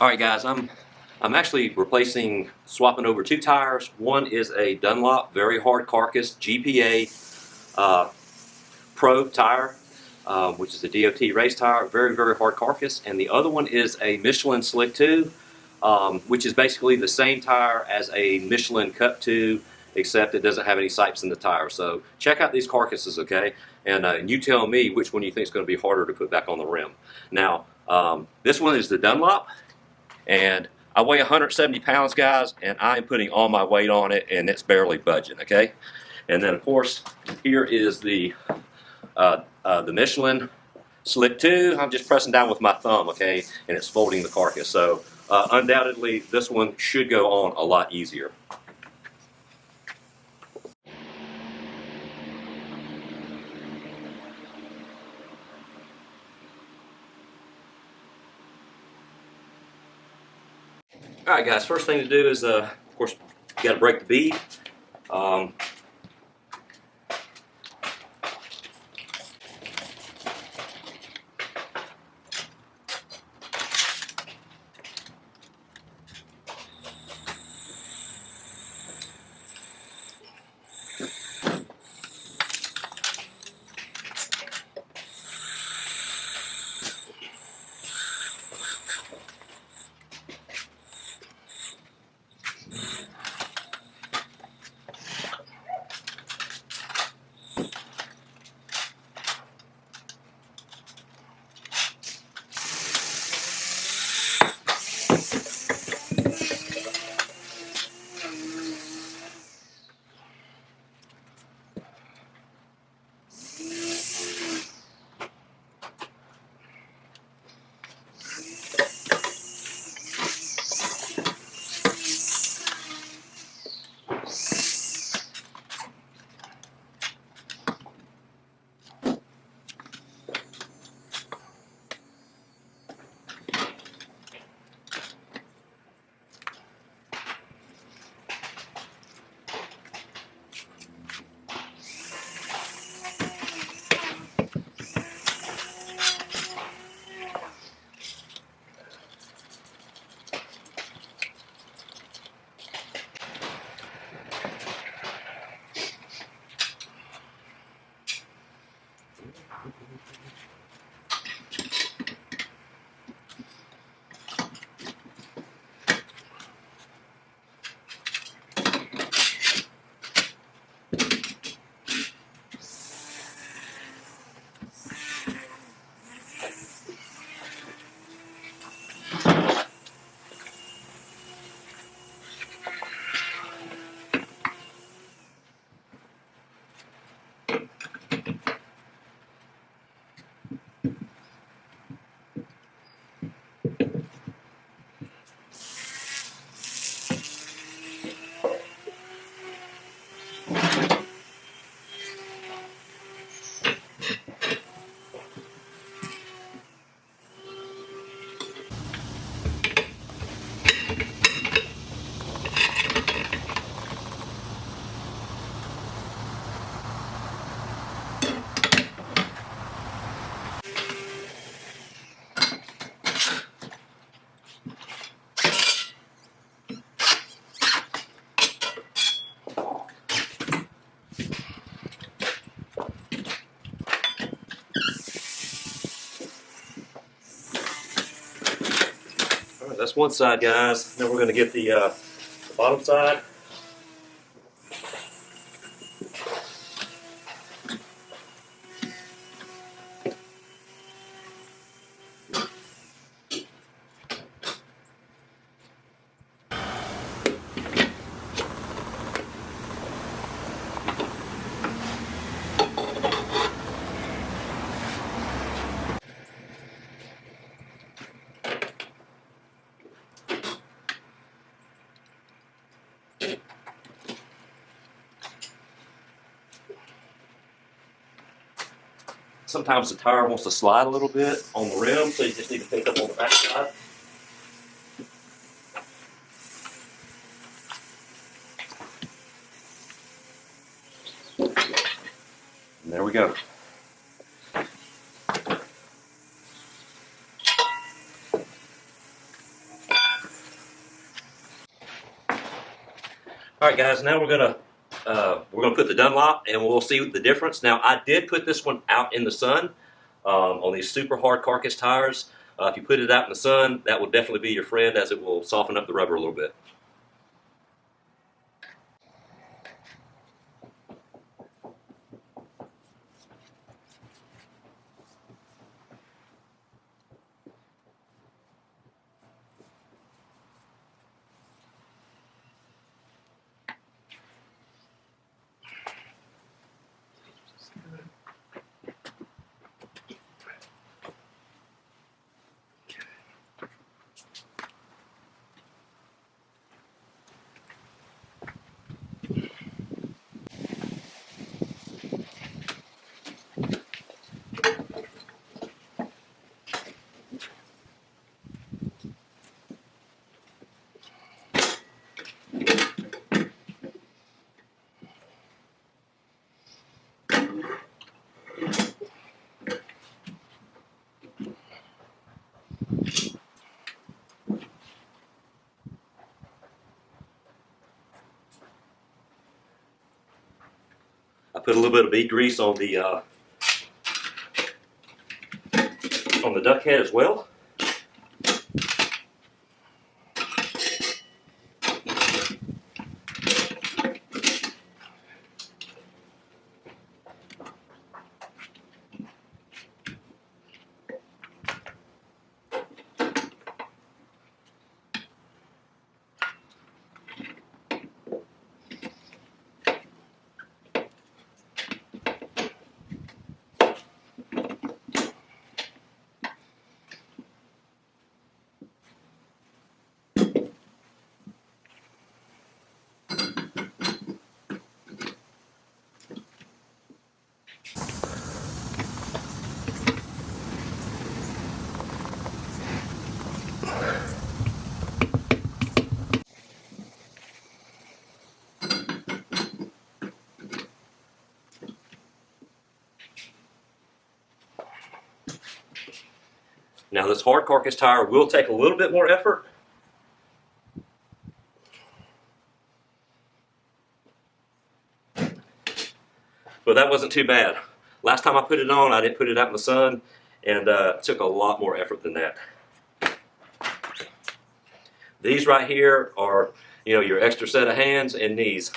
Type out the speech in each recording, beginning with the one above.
Alright guys, I'm actually swapping over two tires. One is a Dunlop very hard carcass GPA Pro tire, which is a DOT race tire, very hard carcass, and the other one is a Michelin Slick 2, which is basically the same tire as a Michelin Cup 2, except it doesn't have any sipes in the tire. So check out these carcasses, okay? And you tell me which one you think is going to be harder to put back on the rim. Now, this one is the Dunlop. And I weigh 170 pounds, guys, and I'm putting all my weight on it, and it's barely budging, okay? And then, of course, here is the Michelin Slick 2. I'm just pressing down with my thumb, okay, and it's folding the carcass. So, undoubtedly, this one should go on a lot easier. Alright guys, first thing to do is, of course, you got to break the bead. That's one side, guys. Now we're going to get the bottom side. Sometimes the tire wants to slide a little bit on the rim, so you just need to pick up on the back side. And there we go. All right, guys. Now we're gonna put the Dunlop, and we'll see the difference. Now, I did put this one out in the sun on these super hard carcass tires. If you put it out in the sun, that will definitely be your friend, as it will soften up the rubber a little bit. I put a little bit of bead grease on the duck head as well. Now, this hard carcass tire will take a little bit more effort. But that wasn't too bad. Last time I put it on, I didn't put it out in the sun, and it took a lot more effort than that. These right here are, your extra set of hands and knees.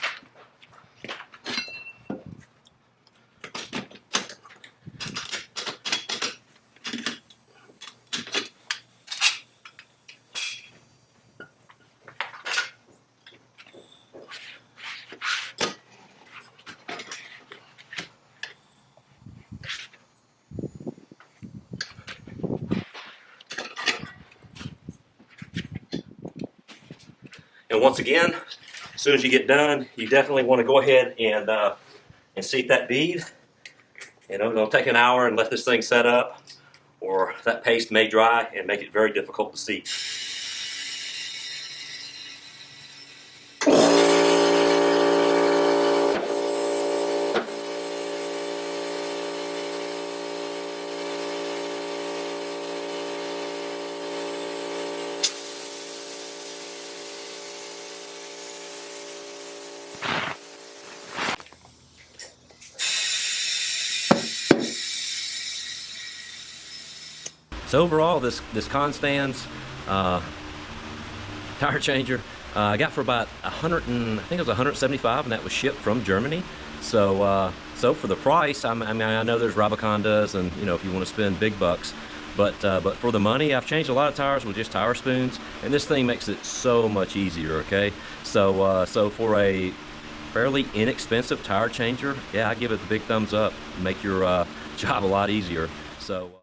And once again, as soon as you get done, you definitely want to go ahead and seat that bead. It'll take an hour and let this thing set up, or that paste may dry and make it very difficult to seat. So overall, this Constands tire changer I got for about I think it was 175, and that was shipped from Germany. So so for the price, I mean, I know there's Rabacondas, and if you want to spend big bucks, but for the money, I've changed a lot of tires with just tire spoons, and this thing makes it so much easier. Okay, so so for a fairly inexpensive tire changer, yeah, I give it the big thumbs up. Make your job a lot easier. So.